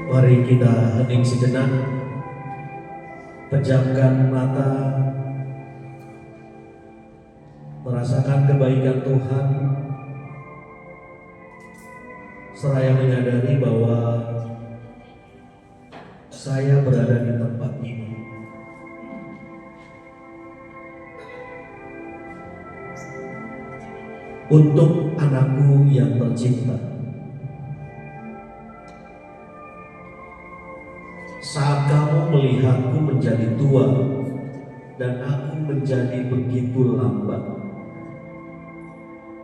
Mari kita hening sejenak, pejamkan mata, merasakan kebaikan Tuhan, seraya menyadari bahwa saya berada di tempat ini untuk anakku yang tercinta. Saat kamu melihatku menjadi tua dan aku menjadi begitu lambat,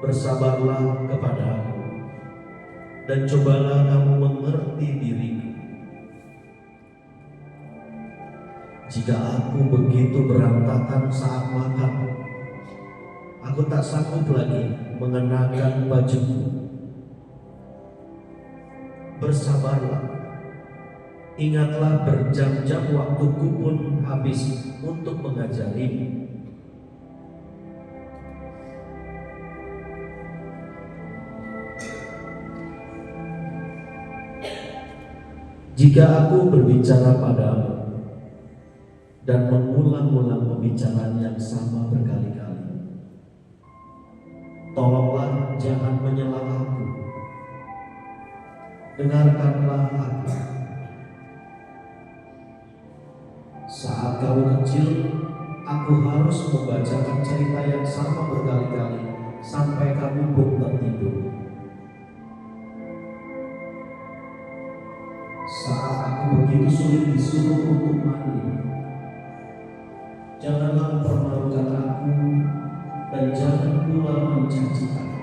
bersabarlah kepada aku dan cobalah kamu mengerti diriku. Jika aku begitu berantakan saat makan, aku tak sanggup lagi mengenakan bajuku. Bersabarlah. Ingatlah berjam-jam waktuku pun habis untuk mengajarimu. Jika aku berbicara padamu dan mengulang-ulang pembicaraan yang sama berkali-kali, tolonglah jangan menyela aku. Dengarkanlah aku. Saat kamu kecil, aku harus membacakan cerita yang sama berkali-kali sampai kamu pun tertidur. Saat aku begitu sulit disuruh untuk mandi, janganlah mempermalukan aku dan jangan pula mencaci aku.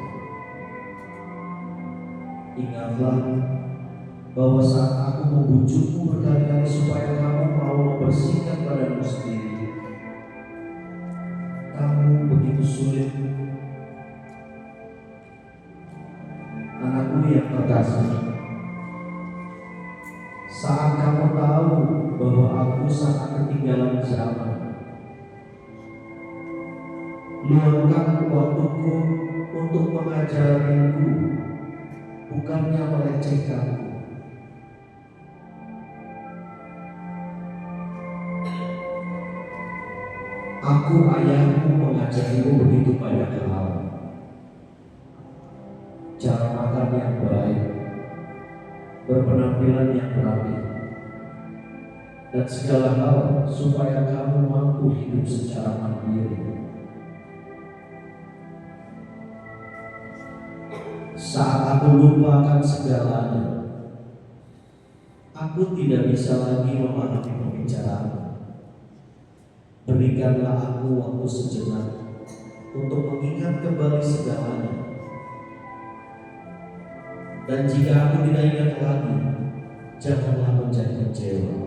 Ingatlah bahwa saat aku membujukmu berkali-kali supaya kamu mau membersihkan badanmu sendiri, kamu begitu sulit. Anakku yang terkasih, saat kamu tahu bahwa aku sangat ketinggalan zaman, luangkan waktuku untuk mengajariku, bukannya melecehkanku. Aku ayahmu mengajarimu begitu banyak hal. Cara makan yang baik, berpenampilan yang rapi, dan segala hal supaya kamu mampu hidup secara mandiri. Saat aku lupakan segalanya, aku tidak bisa lagi memahami pembicaraan. Berikanlah aku waktu sejenak untuk mengingat kembali segalanya. Dan jika aku tidak ingat lagi, janganlah menjadi kecewa.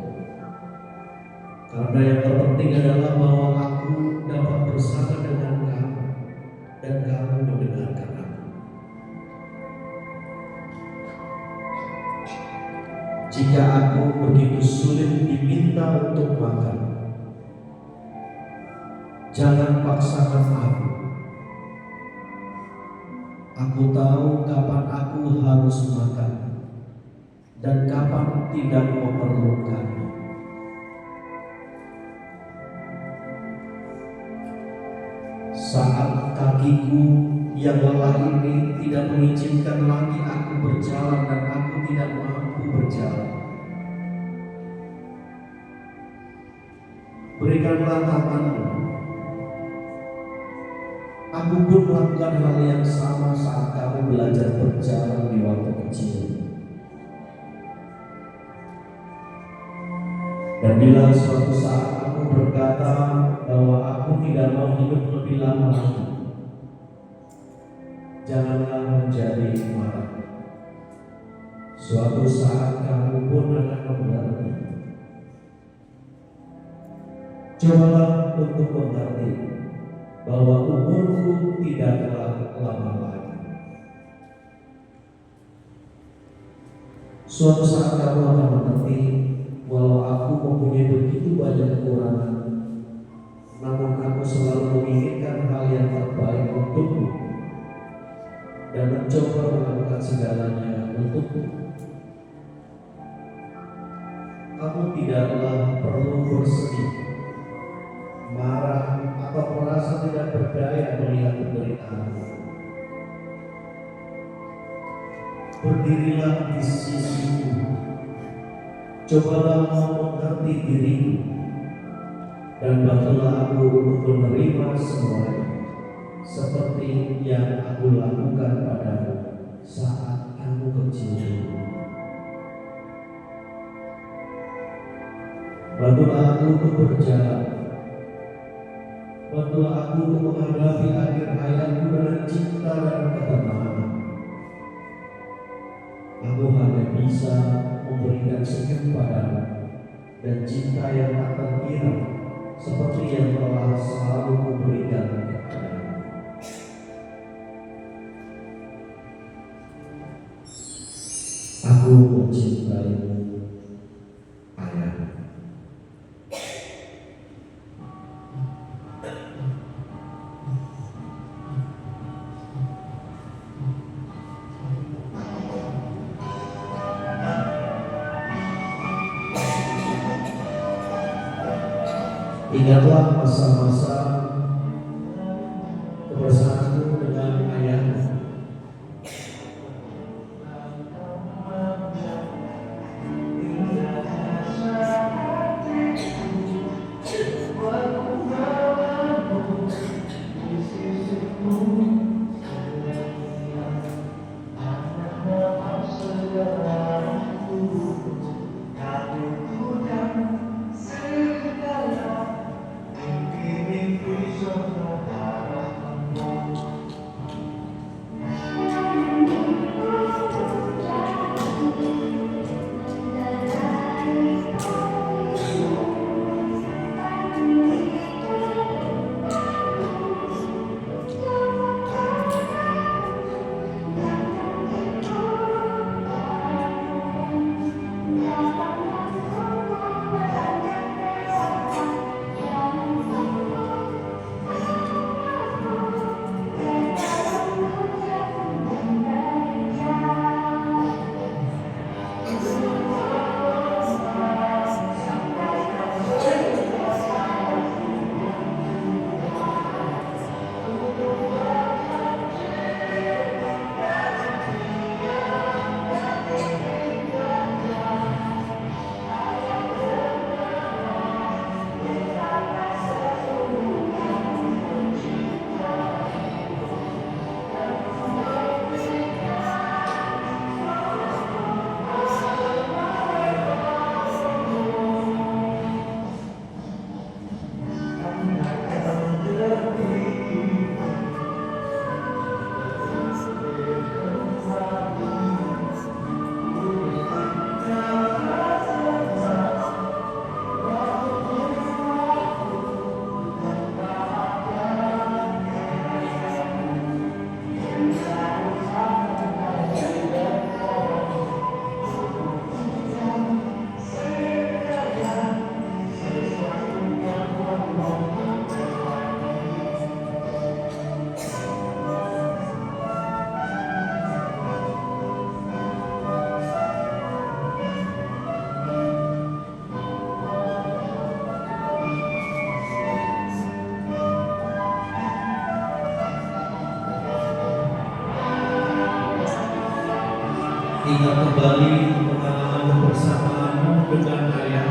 Karena yang terpenting adalah bahwa aku dapat bersama dengan kamu dan kamu mendengarkan aku. Jika aku begitu sulit diminta untuk makan, jangan paksakan aku. Aku tahu kapan aku harus makan dan kapan tidak memerlukannya. Saat kakiku yang lelah ini tidak mengizinkan lagi aku berjalan dan aku tidak mampu berjalan, berikanlah tanganmu. Aku pun melakukan hal yang sama saat kamu belajar berjalan di waktu kecil. Dan bila suatu saat aku berkata bahwa aku tidak mau hidup lebih lama lagi, janganlah menjadi marah. Suatu saat kamu pun akan mengerti. Cobalah untuk mengerti bahwa umurku tidaklah lama lagi. Suatu saat kamu akan mengerti walau aku mempunyai begitu banyak kekurangan, namun aku selalu menginginkan hal yang terbaik untukmu dan mencoba melakukan segalanya untukmu. kamu tidaklah perlu bersedih, marah, atau merasa tidak berdaya melihat penderitaan. Berdirilah di sisiku, cobalah mengerti diriku, dan bantulah aku untuk menerima semuanya, seperti yang aku lakukan padamu saat kamu kecil dulu. Bantulah aku untuk berjalan, bantulah aku untuk menghadapi akhir hayatku dengan cinta dan ketenangan. Aku hanya bisa memberikan senyum padamu dan cinta yang tak terkira, seperti yang telah selalu kuberikan kepadamu. Aku mencintaimu, Ayah. Ingatlah masa-masa kebersamanmu dengan ayahmu. Ingat kembali pengalaman kebersamaanmu dengan ayah.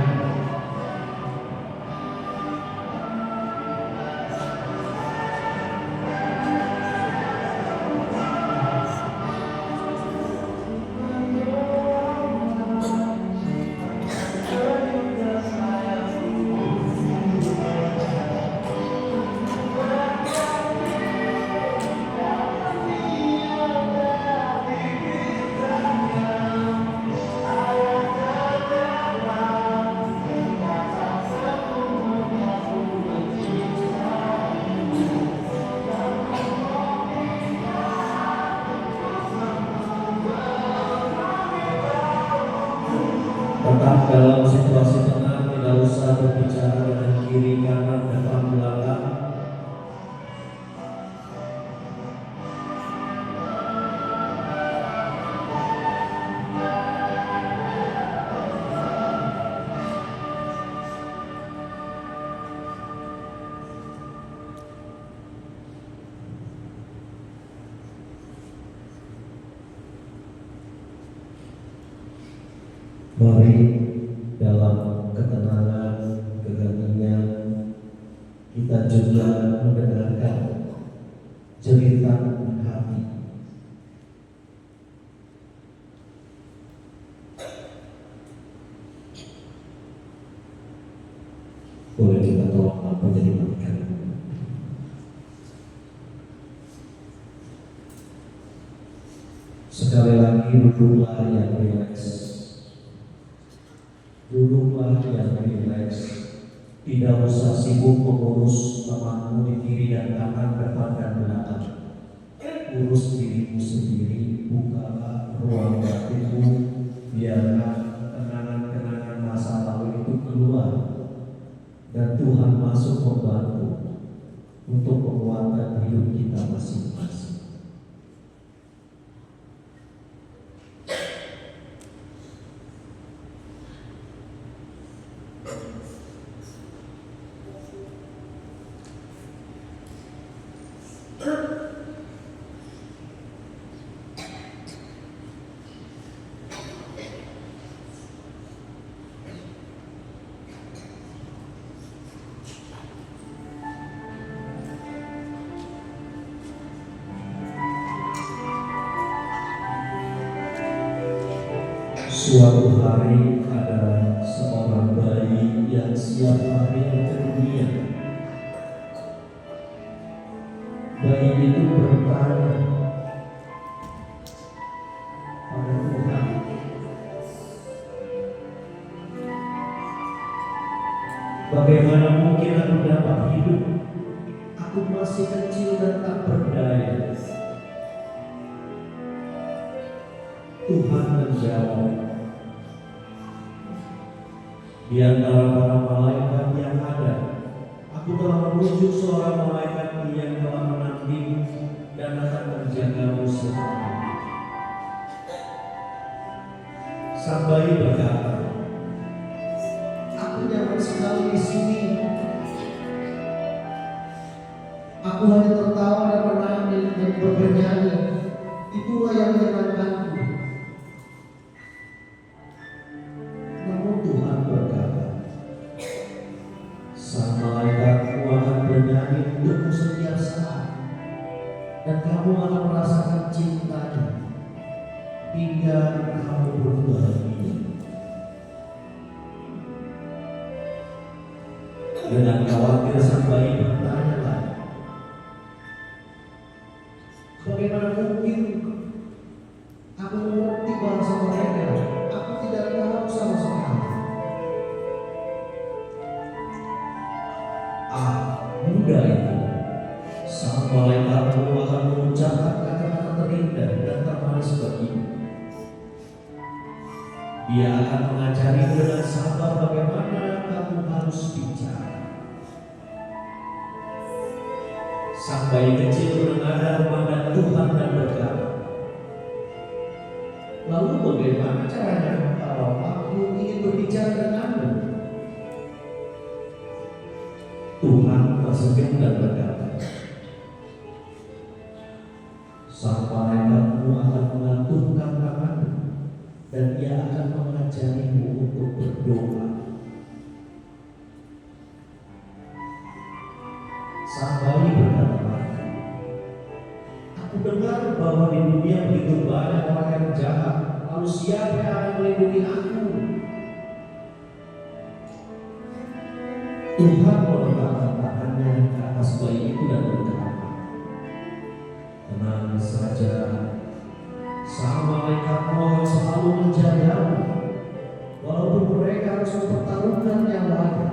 Tetap dalam situasi tenang, tidak usah berbicara dengan kiri kanan depan belakang. Mari dalam ketenangan, keheningan kita juga mendengarkan cerita hati. Boleh kita tolong apa jadi makan. Sekali lagi duduklah yang rileks. Duduklah yang rileks. Tidak usah sibuk mengurus temanmu di kiri dan kanan, depan dan belakang. Urus dirimu sendiri, bukalah ruang batinmu, biarkan kenangan-kenangan masa lalu itu keluar, dan Tuhan masuk membantu untuk menguatkan hidup kita masing-masing. Suatu hari ada seorang bayi yang siap lahir ke dunia. Bayi itu bertanya pada Tuhan, bagaimana mungkin aku dapat hidup? Aku masih kecil dan tak berdaya. Tuhan menjawab, di antara para malaikat yang ada, aku telah menunjuk seorang malaikat yang telah menantimu dan akan menjagamu selamanya. Sang bayi berkata, aku nyaman sekali di sini. Aku hanya tertawa dan menangis dan bernyanyi. Itulah yang menyenangkanku. Namun Tuhan berkata, sang malaikatmu akan bernyanyi untukmu setiap saat, dan kamu akan merasakan cintanya hingga kamu berbahagia. Dengan khawatir sang bayi bertanya lagi, bagaimana mungkin aku mengerti bahasa mereka? Aku tidak tahu sama sekali. Mudah itu, sang malaikatmu akan mengucapkan kata-kata terindah dan termanis bagimu. Dia akan mengajari dengan sabar bagaimana kamu harus bicara. Sang bayi kecil menengadah memandang Tuhan dan berkata, lalu bagaimana caranya kalau aku ingin berbicara denganmu? Tuhan tersenyum dan berkata, sang malaikatmu akan mengantungkan tanganmu dan ia akan mengajarimu untuk berdoa. Sang bayi berkata lagi, aku dengar bahwa di dunia begitu banyak orang yang jahat, lalu siapa yang akan melindungi aku? Tuhan meletakkan tangannya ke atas bayi itu dan berkata, tenang saja, sang malaikatmu akan selalu menjagamu, walaupun mereka harus mempertaruhkan nyawanya.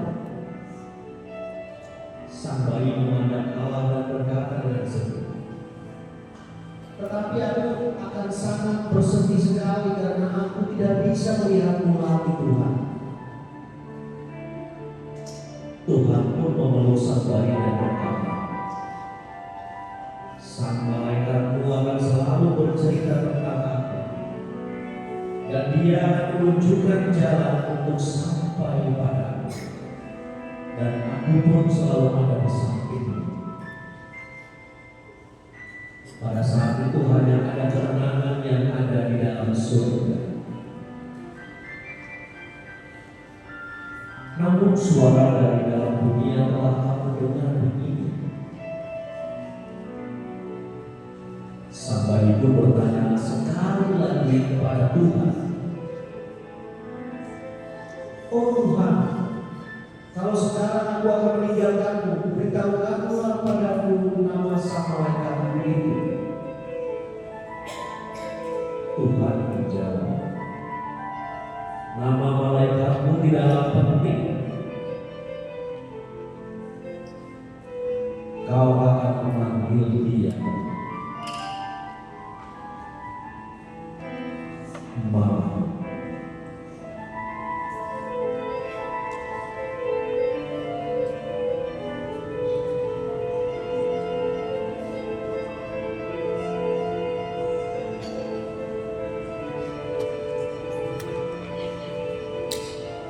Sang bayi memandang Allah dan berkata dengan sedih, tetapi aku akan sangat bersedih sekali karena aku tidak bisa melihatmu lagi, Tuhan. Tuhan pun memeluk sang bayi dan berkata, sang malaikatmu akan selalu bercerita tentang aku, dan dia akan menunjukkan jalan untuk sampai padamu, dan aku pun selalu ada di sampingmu. Pada saat itu hanya ada ketenangan yang ada di dalam surga. suara dari dalam dunia telah kamu dengar begini. Sampai itu bertanya sekali lagi kepada Tuhan, "Oh Tuhan, kalau sekarang aku akan meninggalkanmu, beritahukanlah padaku nama sang malaikatmu itu." Tuhan menjawab, "Nama malaikatmu tidaklah penting. Kau akan memanggil dia Mama."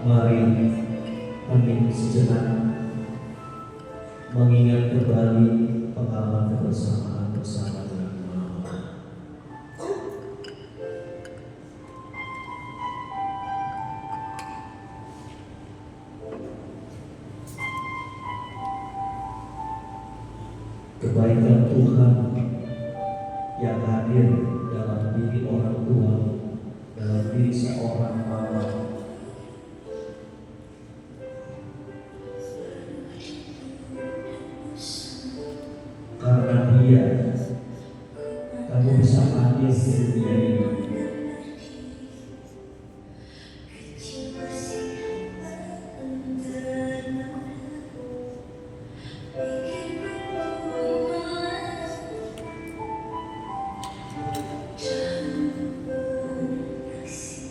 Mari hening sejenak, mengingat kembali pengalaman kebersamaan bersama dengan Mama. Kebaikan Tuhan yang hadir dalam diri orang tua, dalam diri seorang mama, karena dia kamu bisa hadir di dunia ini.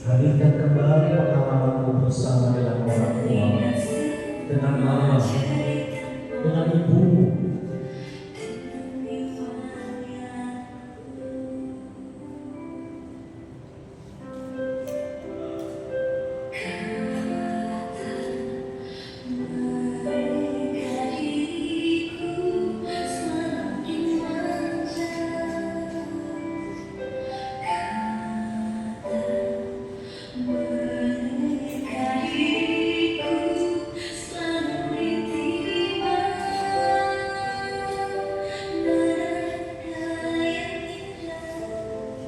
Hadirkan kembali pengalamanmu bersama dengan orang tua, dengan mama, dengan ibumu.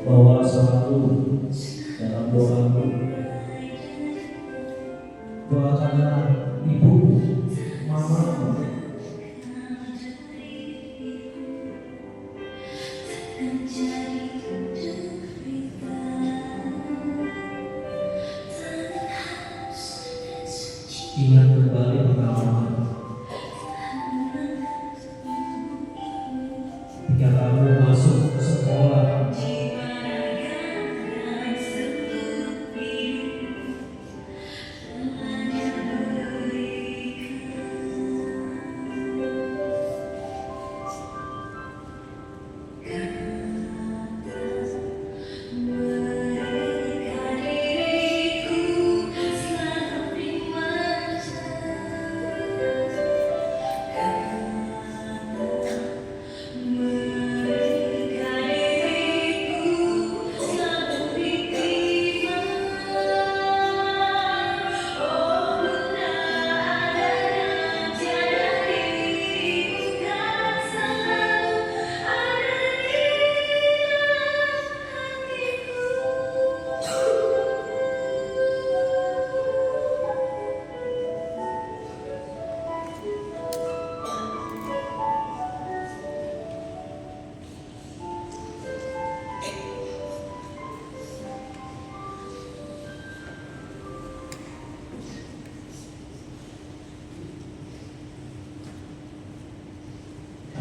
Bahwa selalu dalam doamu, doakanlah ibu, mamamu. Ingat kembali pengalaman ketika kamu masuk ke sekolah,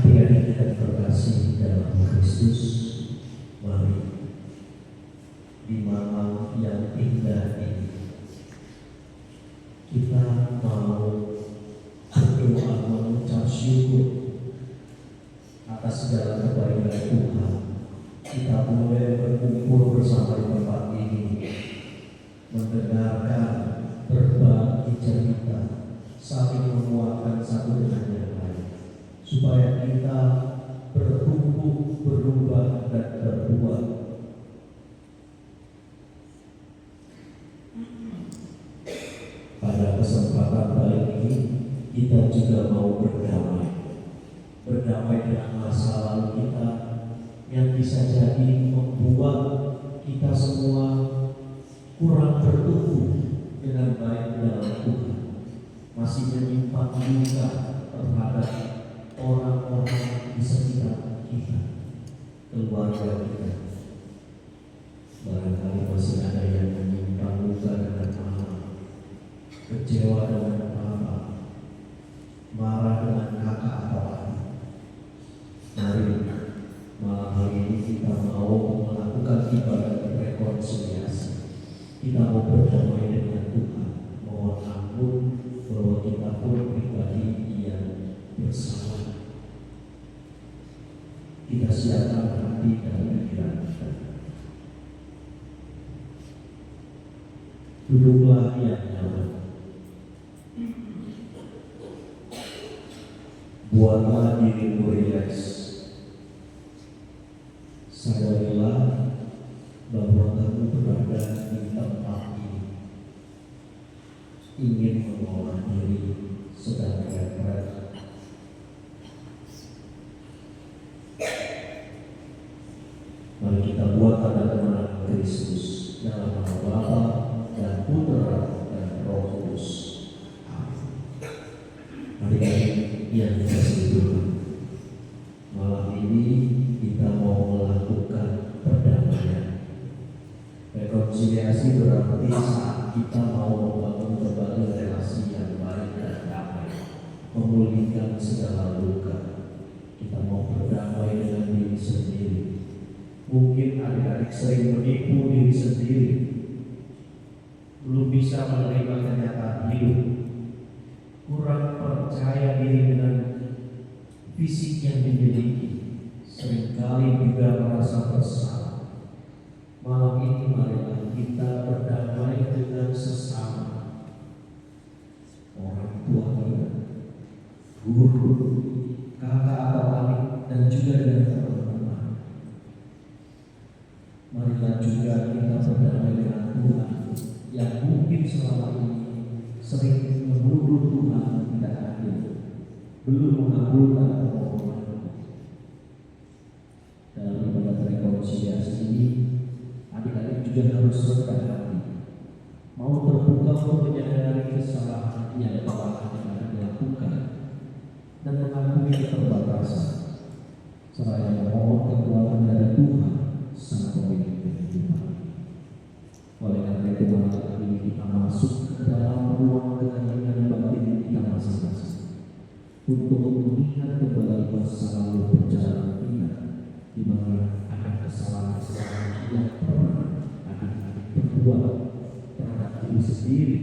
adik-adik dan terkasih dalam Kristus, mari di malam yang indah ini kita mau berdoa mengucap syukur atas segala kebaikan Tuhan. Kita boleh berkumpul bersama di tempat ini, mendengarkan, berbagi cerita, saling menguatkan satu dengan yang lain, supaya kita bertumbuh, berubah, dan berbuat. Pada kesempatan baik ini kita juga mau berdamai. Berdamai dengan masa lalu kita yang bisa jadi membuat kita semua kurang bertumbuh dengan baik dalam Tuhan, masih menyimpan duka terhadap orang-orang di sekitar kita, keluarga kita. Barangkali masih ada yang menyimpan luka dengan mama, kecewa dengan papa, marah dengan kakak atau adik. Mari malam hari ini kita mau melakukan ibadah rekonsiliasi. Kita mau berdamai dengan Tuhan, mohon ampun bahwa kita pun pribadi yang bersalah. Kita siapkan hati dan pikiran kita. Duduklah yang nyaman. Buatlah dirimu rileks. Sadarilah bahwa kamu berada di tempat ini, ingin mengolah diri sedang berat. Mari kita buat tanda kemenangan Kristus dalam nama Bapa dan Putra dan Roh Kudus. Amin. Mari yang dikasihi Tuhan, malam ini kita mau melakukan perdamaian. Rekonsiliasi berarti saat kita mau membangun kembali relasi yang baik dan damai, memulihkan segala luka. Kita mau berdamai dengan diri sendiri. Mungkin adik-adik sering menipu diri sendiri, belum bisa menerima kenyataan hidup, kurang percaya diri dengan fisik yang dimiliki, seringkali juga merasa bersalah. Malam ini marilah kita berdamai dengan sesama, orang tua kita, guru, kakak atau adik, dan juga dengan teman-teman. Marilah juga kita berdamai dengan Tuhan yang mungkin selama ini sering menuduh Tuhan tidak adil, belum mengabulkan permohonan. Dalam ibadah rekonsiliasi ini, adik-adik juga harus rendah hati, mau terbuka untuk menyadari kesalahan yang telah dilakukan dan mengakui keterbatasan, seraya memohon kekuatan dari Tuhan Sang Pemilik kehidupan. Oleh karena itu, malam ini kita masuk ke dalam ruang keheningan batin kita masing-masing untuk mengingat kembali masa lalu perjalanan kita, di mana ada kesalahan-kesalahan yang pernah adik-adik berbuat terhadap diri sendiri,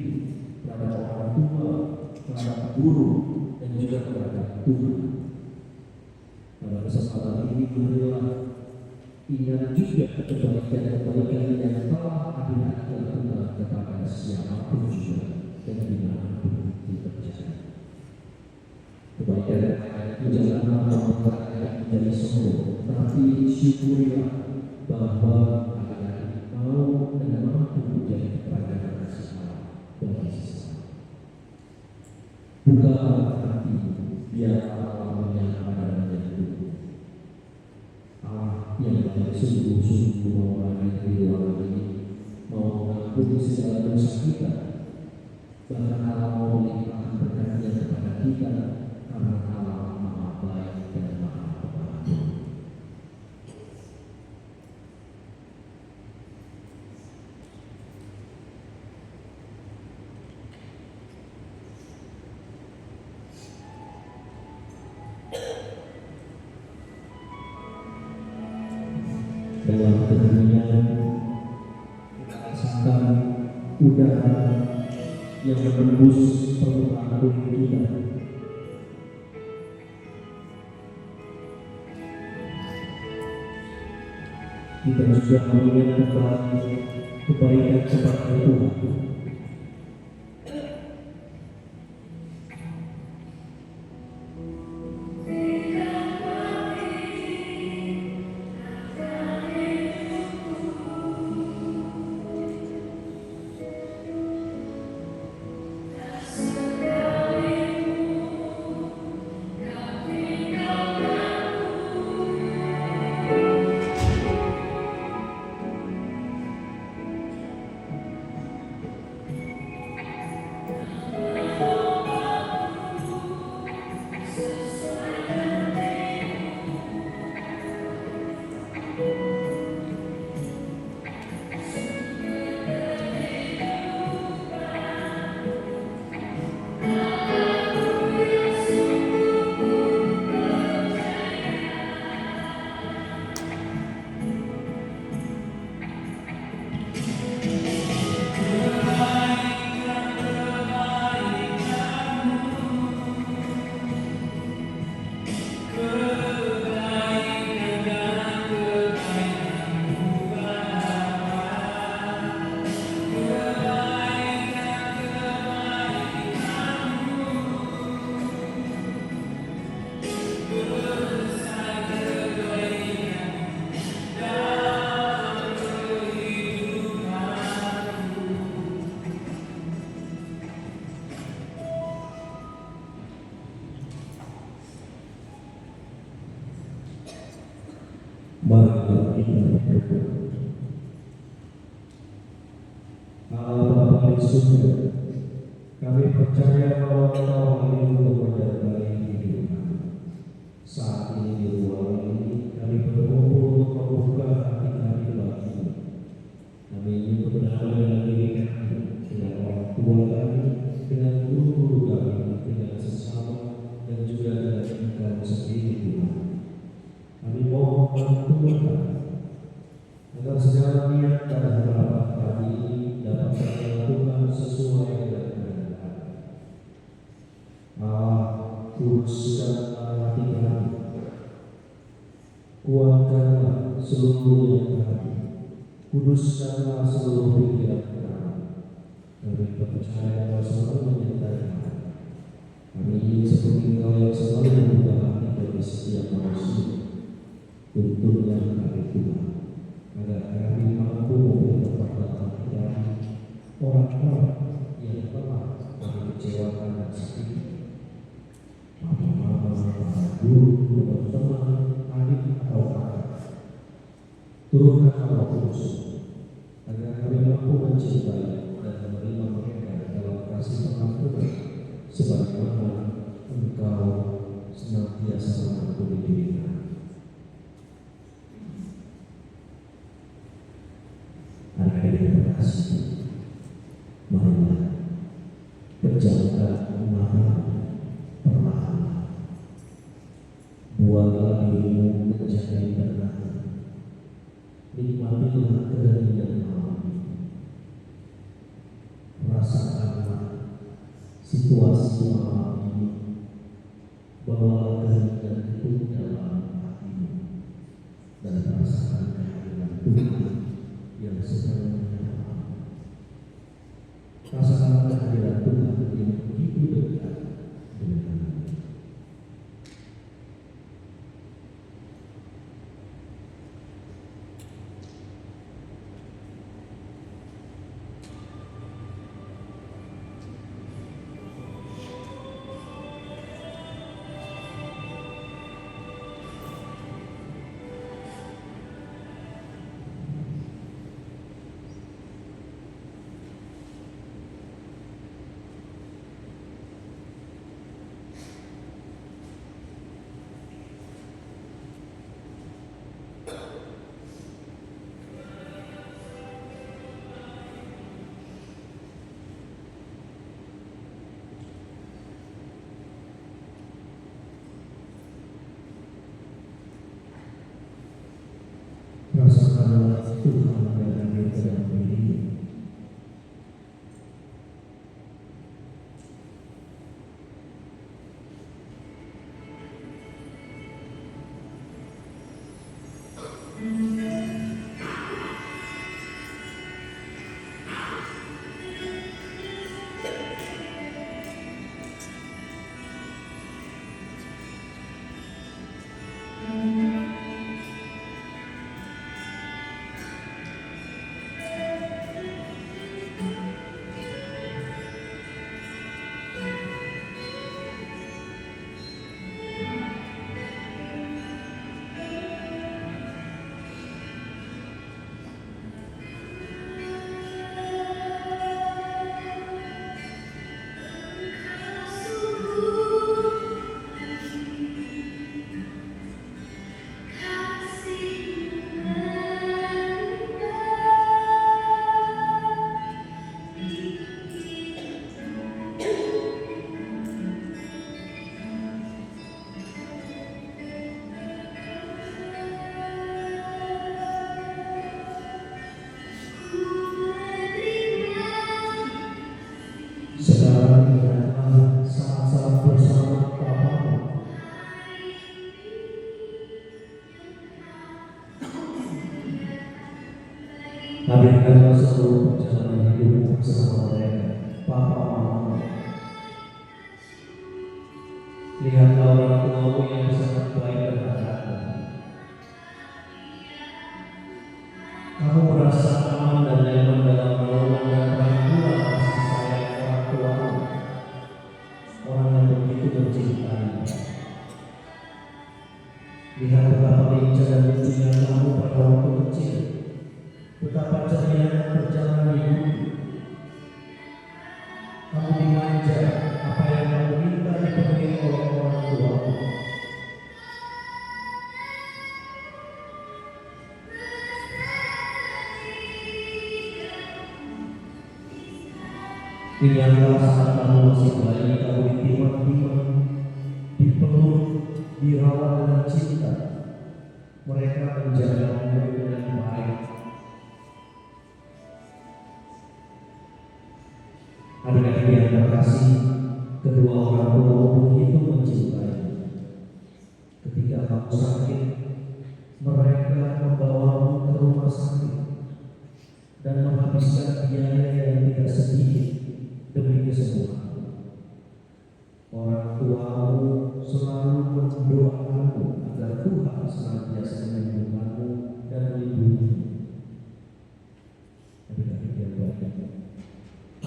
terhadap orang tua, terhadap guru, dan juga terhadap Tuhan. Pada kesempatan ini, marilah ingat juga kebaikan-kebaikan yang telah adik-adik lakukan kepada siapapun juga dan dimanapun kita terjadi. Kebaikan janganlah membuat menjadi sombong, tapi syukurilah bahwa adik-adik mau dan mampu menjadi peradaban kasih Allah bagi sesama. Bukalah hati, biar Allah yang ada menjadi Allah yang baik sungguh-sungguh mau melayani di ruangan ini, mau mengampuni segala dosa kita, bahkan Allah mau melimpahkan berkat-Nya kepada kita, karena Allah Maha Baik dan Maha Pengampun. Dalam keheningan kita rasakan udara yang menembus permukaan tubuh kita. Kita juga mengingat kembali kebaikan kepada Tuhan. Marilah kita berdoa. Allah Bapa di surga, kami percaya bahwa Engkau melindungi menyertai hidup kami. Saat ini di ruang ini kami berkumpul untuk membuka hati kami bagimu. Kami ingin berdamai dengan diri kami, dengan orang tua kami, dengan guru-guru kami, dengan sesama, dan juga dengan Engkau sendiri Tuhan. Kami mohon bantuan kami, agar segala niat dan harapan kami ini dapat dilakukan sesuai dengan kehendak. Kuduskanlah hati kami, kuatkanlah seluruh kami, kuduskanlah seluruh pikiran kami. Kami percaya Engkau selalu menyertai kami. Kami ingin seperti Engkau yang selalu membuka hati bagi setiap manusia. Tuntunlah kami Tuhan, agar kami mampu mempertemukan kami orang-orang yang telah kami kecewakan dan sakiti. Mama, guru, teman-teman, adik atau kakak, turunkan Roh Kudus agar kami mampu mencintai dan menerima mereka dalam kasih pengampunan, sebagaimana Engkau senantiasa mengampuni diri kami. Anak-anak yang terkasih, marilah berjalan perlahan, buatlah dirimu menjadi tenang, nikmatilah keheningan malam ini, rasakanlah situasi malam ini, bawalah keheningan itu dalam hatimu, dan rasakan kehadiran Tuhan yang sedang menyerang. Rasakan kehadiran Tuhan yang begitu dekat denganmu. Rasakanlah Tuhan yang hadir dalam dirimu. Sekarang adalah saat-saat bersama Bapamu. Hadirkanlah seluruh perjalanan hidupmu bersama mereka, Papa Mama. Lihatlah orang tuamu yang sangat baik dan hati. Kamu merasa aman dan nyaman dalam naungan dan rangkulan kasih sayang orang tuamu, orang yang begitu mencintai. Lihat betapa lincah dan lucunya kamu pada waktu kecil, betapa ceria berjalan di bumi. Kamu dimanja, apa yang kamu minta dipenuhi oleh orang tuamu. Ingatlah saat kamu masih bayi, kamu ditimang-timang, dipeluk, dirawat dengan cinta. Mereka menjagamu dengan baik. Adik-adik yang terkasih, kedua orang tuamu begitu mencintai. Ketika kamu sakit, mereka membawamu ke rumah sakit dan menghabiskan biaya yang tidak sedikit demi kesembuhan. Orang tuamu selalu mendoakanmu agar Tuhan senantiasa menyembuhkanmu dan melindungimu. Adik-adik yang baik,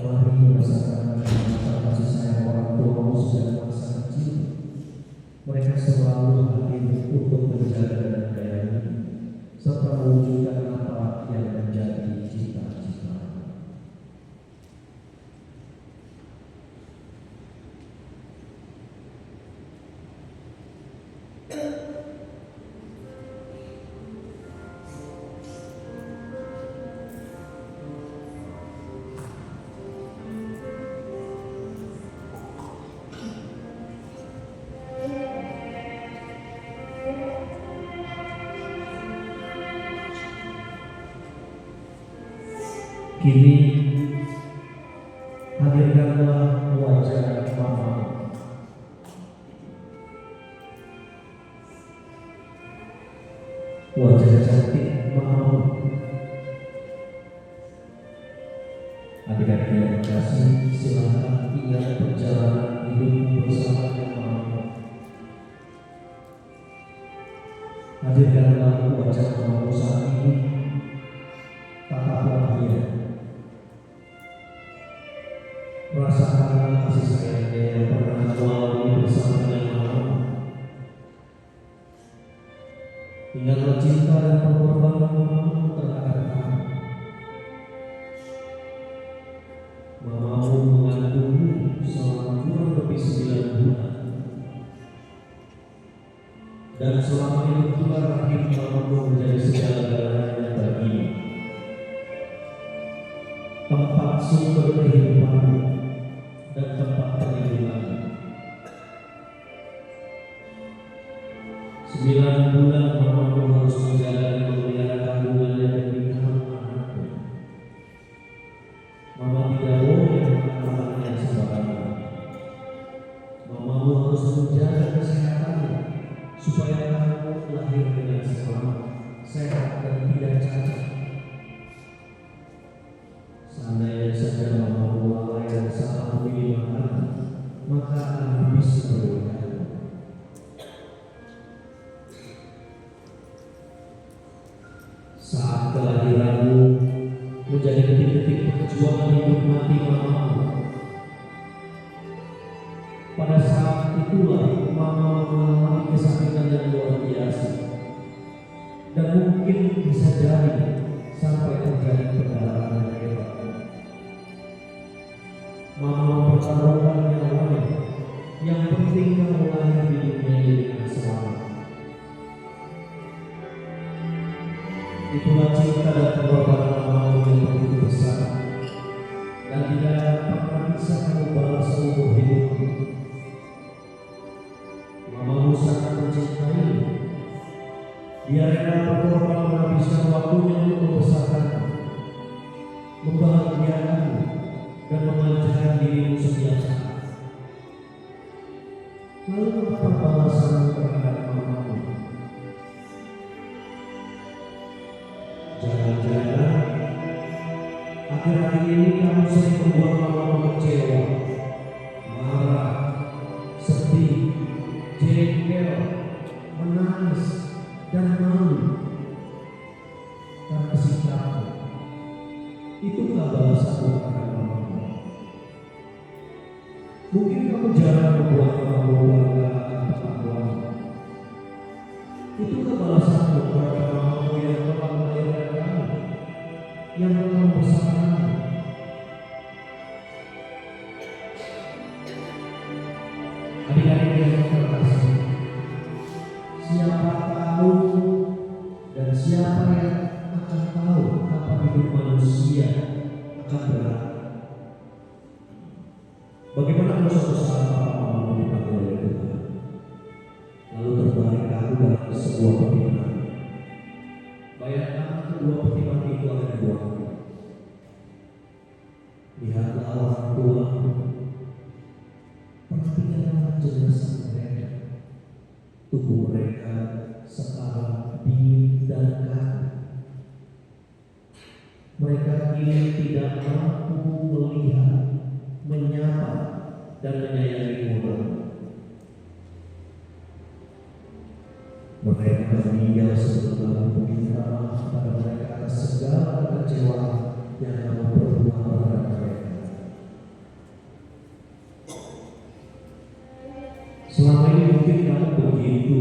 mari merasakan masa kasih sayang orang tuamu sejak masa kecil. Mereka selalu hadir untuk menjaga dan menyayangi serta mewujudkan apa yang menjadi cita-cita. Kini hadirkanlah wajah mamamu. Wajah cantik mamamu. Adik-adik yang terkasih, silakan ingat perjalanan hidupmu bersama dengan mamamu. Hadirkanlah wajah mamamu saat ini. Tataplah dia. Rasakan kasih sayangnya yang pernah melalui bersama dengan mamamu. Ingatlah cinta dan pengorbanan mamamu terhadap kamu. Mamamu mengandungmu selama kurang lebih 9 bulan. Dan selama itu pula rahim mamamu menjadi segala-galanya bagimu. Tempat sumber kehidupanmu dan tempat perlindunganmu. 9 bulan mamamu harus menjalani memelihara kandungannya demi kamu anakmu. Mama tidak boleh makan makanan sembarangan. Mamamu harus menjaga kesehatanmu supaya kamu lahir dengan selamat, sehat dan tidak cacat. Seandainya saja mamamu lalai dan salah memilih makanan, maka akan habis keberkahanmu. Saat kelahiranmu menjadi detik-detik perjuangan hidup mati mamamu. Pada saat itulah mama mengalami kesakitan yang luar biasa, dan mungkin bisa jadi sampai terjadi pendarahan yang hebat. Mama mempertaruhkan nyawanya. Yang penting kamu lahir di dunia ini dengan selamat. Itulah cinta dan pengorbanan mamamu yang begitu besar, dan tidak pernah bisa kamu balas seumur hidupmu. Mamamu sangat mencintai. Dia rela berkorban menghabiskan waktunya untuk membesarkanmu, membahagiakanmu, dan memanjakan dirimu setiap saat. Lalu apa balasanmu terhadap mamamu? Jangan-jangan akhir-akhir ini kamu sering membuat mamamu kecewa, marah, sedih, jengkel, menangis, dan malu karena sikapmu. Itukah balasanmu terhadap mamamu? Mungkin kamu jarang membuat mamamu bangga akan ketakuanmu. tubuh mereka sekarang dingin dan kaku. Mereka kini tidak mampu melihat, menyapa, dan menyayangi orang. Mereka meninggal sebelum meminta maaf pada mereka atas segala kekecewaan yang kamu perbuat terhadap mereka. Selama ini mungkin kamu begitu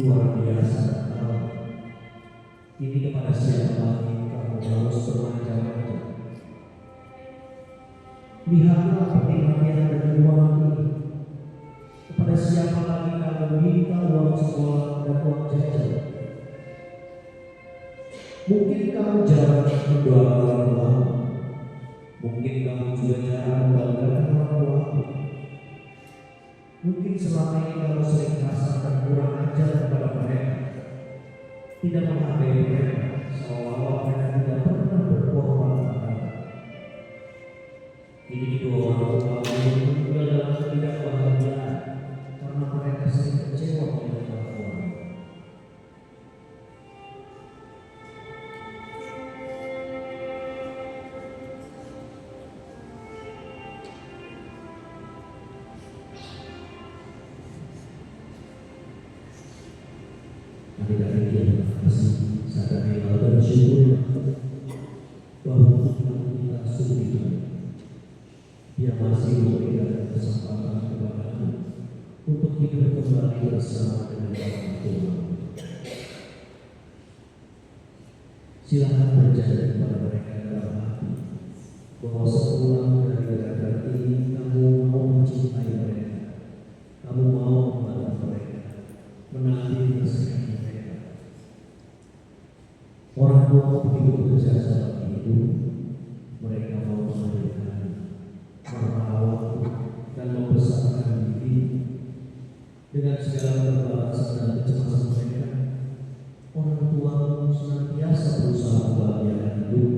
luar biasa. Ini kepada siapa lagi kamu harus bermacam-macam. Lihatlah pertimbangan dan uang ini. Kepada siapa lagi kamu minta uang sekolah dan uang jajan? Mungkin kamu jarang mendoakan orang tua. Mungkin kamu juga jarang membanggakan orang tua. Mungkin selama ini kamu sering kasar dan kurang ajar kepada mereka, tidak menghargai mereka, seolah-olah mereka tidak pernah berkorban padamu. Ini kedua orang tua juga dalam ketidakbahagiaan karena mereka sering kecewa dengan orang tua. Adik-adik yang terkasih, saat ini kita bersyukur bahwa Tuhan kita sungguh Dia masih memberikan kesempatan kepada kami untuk hidup kembali bersama dengan orang tua. Silakan berjanji kepada mereka dalam hati bahwa sepulang dari negara ini kamu mau mencintai mereka, kamu mau membantu mereka, menanti kesehatan mereka. Orang tua begitu berjasa bagi itu, mereka mau melahirkan, merawat, dan membesarkan diri dengan segala keterbatasan dan kecemasan mereka. Orang tua senantiasa berusaha membahagiakan hidup.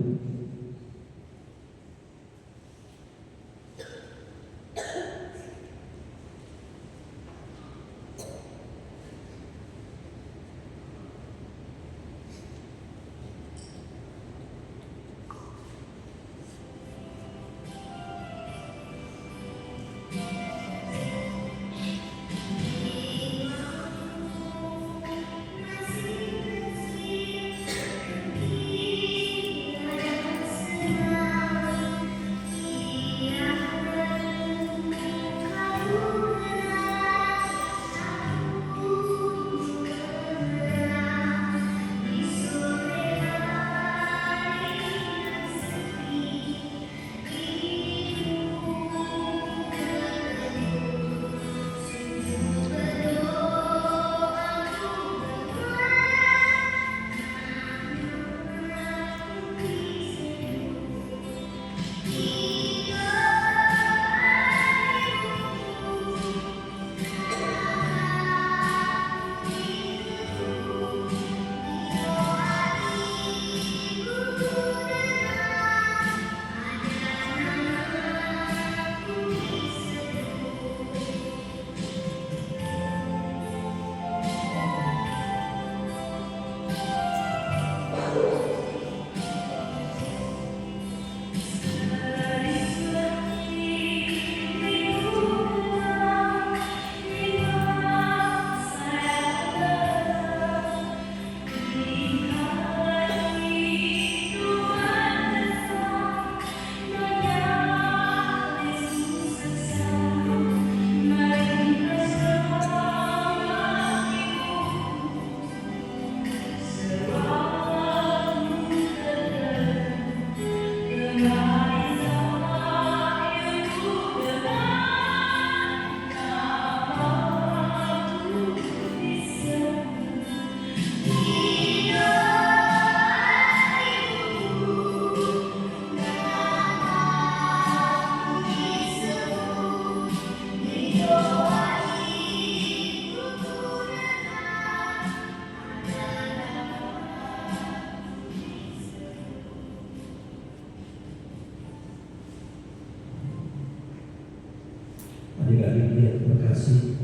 Adik-adik yang terkasih,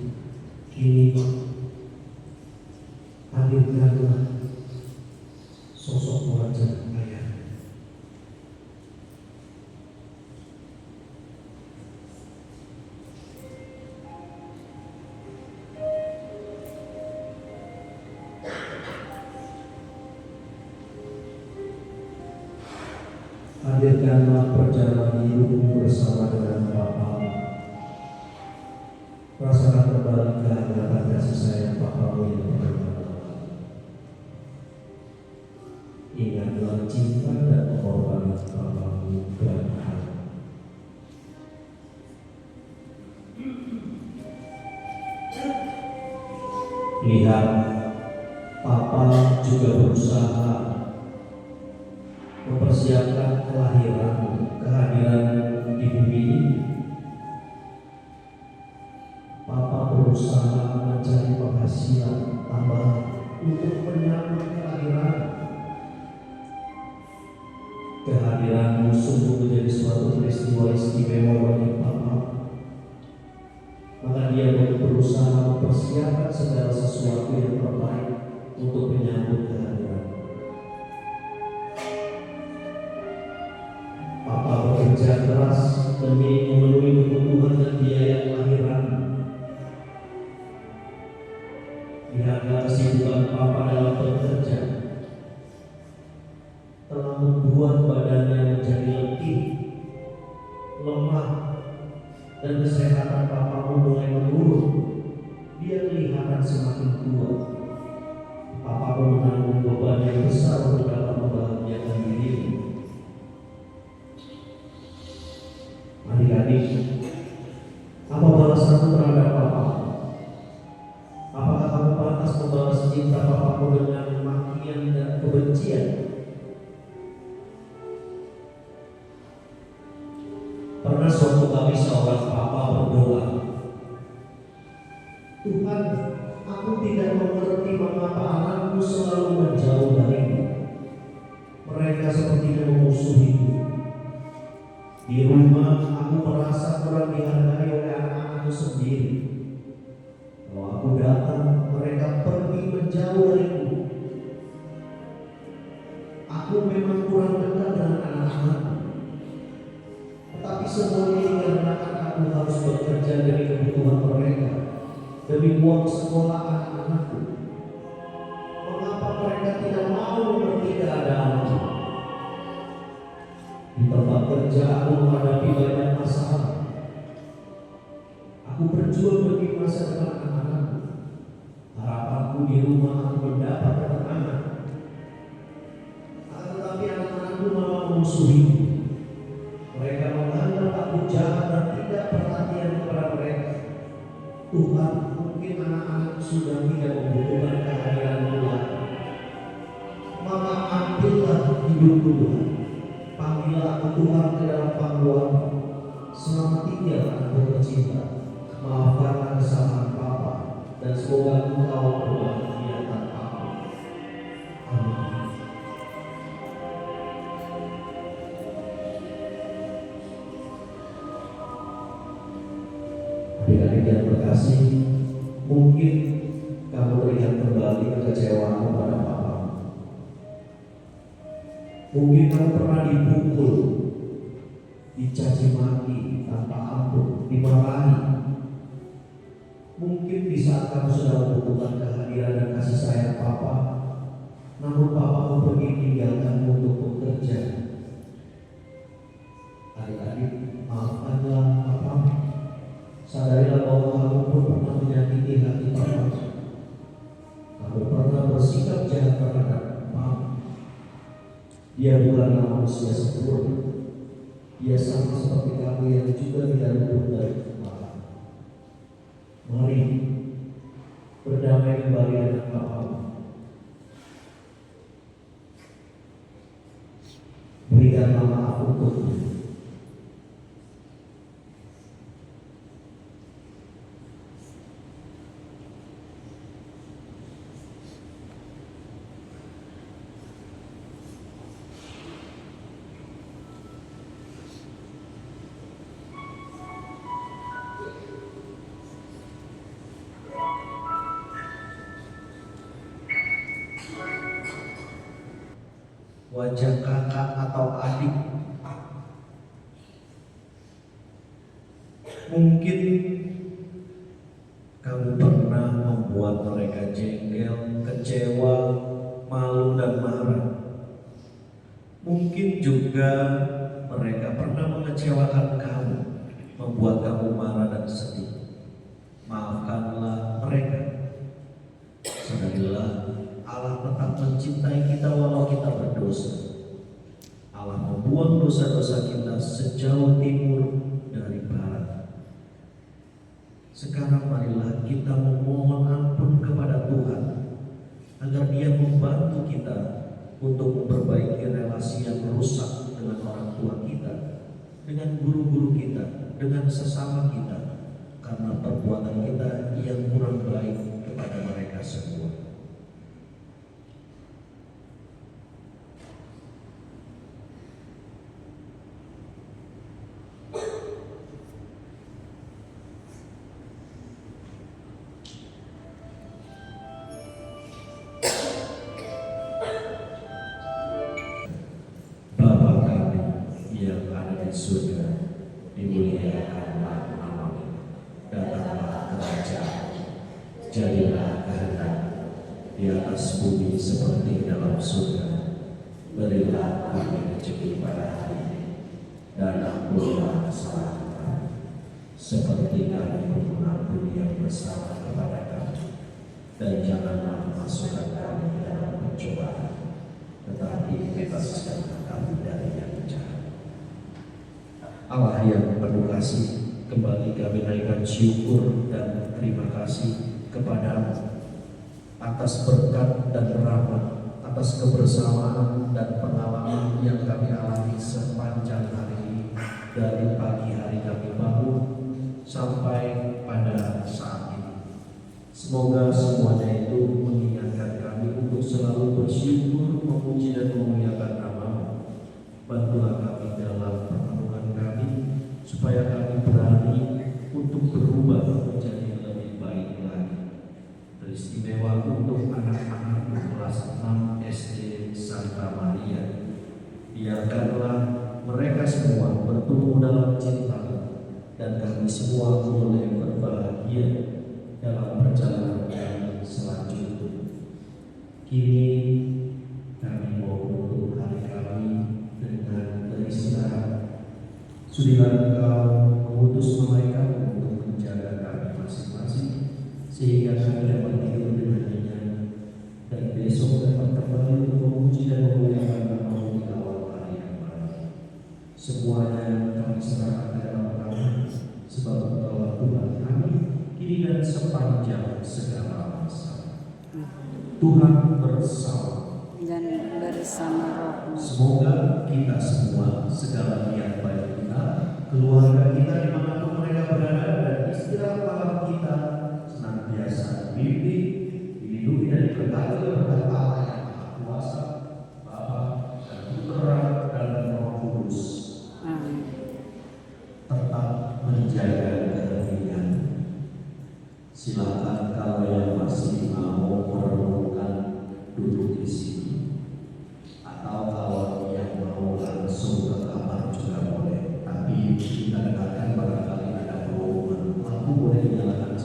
kini Hadirkanlah perjalanan hidupmu bersama dengan Bapa. Rasakan kembali kehangatan kasih sayang Bapamu yang berkata, ingatlah cinta dan pengorbanan Bapamu Abraham. Lihat, Papa juga berusaha mempersiapkan kehadiran di bumi ini. Papa berusaha mencari penghasilan tambahan untuk menyambut kehadiran. Kehadiranmu sungguh menjadi suatu peristiwa istimewa bagi Papa. Maka dia berusaha mempersiapkan segala sesuatu yang terbaik untuk menyambut kehadiran. Papa bekerja keras demi memenuhi kebutuhan dan biaya kelahiran. Lihatlah kesibukan Papa dalam bekerja telah membuat badannya menjadi letih, lemah, dan kesehatan Papamu mulai menurun. Dia kelihatan semakin tua. Papamu menanggung beban yang besar untuk dapat membahagiakan dirimu. Adik-adik, apa balasanmu terhadap Papa? Apakah kamu pantas membalas cinta Papamu dengan makian dan kebencian? Pernah suatu kali seorang Papa berdoa, Tuhan, aku tidak mengerti mengapa anakku selalu menjauh darimu. Mereka sepertinya memusuhiku. Di rumah aku merasa kurang dihargai oleh anak-anakku sendiri. Kalau aku datang, mereka pergi menjauh dariku. Aku memang kurang dekat dengan anak-anakku. Tetapi semua ini dikarenakan aku harus bekerja demi kebutuhan mereka, demi uang sekolah anak-anakku. Mengapa mereka tidak mau mengerti keadaanku? Di tempat kerja aku menghadapi banyak masalah. Aku berjuang demi masa depan anak-anakku. Harapanku di rumah aku mendapat ketenangan. Tetapi anak-anakku malah memusuhiku. Mereka menganggap aku jahat dan tidak perhatian kepada mereka. Tuhan, mungkin anak-anak sudah tidak membutuhkan kehadiran-Mu lagi. Maka ambillah hidupku Tuhan. Panggillah aku Tuhan ke dalam panggilan. Selamat tinggal anakku tercinta. Maafkanlah kesalahan Papa dan semoga Engkau berbahagia tanpa aku. Amin. Adik-adik yang terkasih, mungkin kamu teringat kembali kekecewaanmu pada Papa. Mungkin kamu pernah dipukul, dicaci maki tanpa ampun, dimarahi. Mungkin di saat kamu sudah membutuhkan kehadiran dan kasih sayang Papa, namun Papamu pergi meninggalkanmu untuk bekerja. Adik-adik, maafkanlah Papamu. Sadarilah bahwa kamu pun pernah menyakiti hati Papa. Kamu pernah bersikap jahat terhadap Papa. Dia bukanlah manusia sempurna. Dia sama seperti kamu yang juga tidak luput dari Papa. Mari berdamai kembali dengan Papamu. Berikanlah maaf untuknya. Wajah kakak atau adik, mungkin kamu pernah membuat mereka jengkel, kecewa, malu dan marah. Mungkin juga mereka pernah mengecewakan kamu, membuat kamu marah dan sedih. Maafkanlah mereka. Sadarilah Allah tetap mencintai kita walau kita berdosa. Allah membuang dosa-dosa kita sejauh timur dari barat. Sekarang marilah kita memohon ampun kepada Tuhan agar Dia membantu kita untuk memperbaiki relasi yang rusak dengan orang tua kita, dengan guru-guru kita, dengan sesama kita, karena perbuatan kita yang kurang baik kepada mereka semua. Bapa kami yang ada di surga, dimuliakanlah namamu, datanglah kerajaan, jadilah kehendak di atas bumi seperti dalam surga. Berilah kami rezeki pada hari ini, dan ampunilah kesalahan kami, seperti kami mengampuni yang bersalah kepada kami. Dan janganlah masukkan kami ke dalam pencobaan, tetapi bebaskanlah kami dari yang jahat. Allah yang penuh kasih, kembali kami naikkan syukur dan terima kasih kepada-Mu atas berkat dan rahmat, atas kebersamaan dan pengalaman yang kami alami sepanjang hari ini, dari pagi hari kami bangun sampai pada saat ini. Semoga semuanya itu mengingatkan kami untuk selalu bersyukur, memuji dan memuliakan nama-Mu. Bantulah kami dalam pertemuan kami, supaya kami berani untuk berubah menjadi lebih baik lagi. Teristimewa untuk anak-anak kelas 6 SD Santa Maria. Biarkanlah mereka semua bertumbuh dalam cinta, dan kami semua boleh berbahagia dalam perjalanan kami selanjutnya. Kini kami mau menutup hari kami dengan beristirahat. Sudilah Engkau mengutus malaikat untuk menjaga kami masing-masing, sehingga kami dapat tidur dengan nyenyak, dan besok dapat kembali untuk memuji dan memuliakan nama-Mu di awal hari yang baru. Semuanya kami serahkan ke dalam tangan, sebab Engkaulah Tuhan kami, kini dan sepanjang segala masa. Tuhan bersama dan bersama rohmu. Semoga kita semua, segala niat baik kita, keluarga kita dimanapun mereka berada, dan istirahat malam kita senantiasa dibimbing, dilindungi dan diberkati oleh berkat Allah yang Maha Kuasa, Bapa dan Putra dan Roh Kudus. Amin. Tetap menjaga keheningan. Silakan kalau yang masih mau merenungkan duduk di sini, atau kalau yang mau langsung ke kamar juga boleh. Tapi kita dengarkan barangkali ada volume lampu boleh dinyalakan.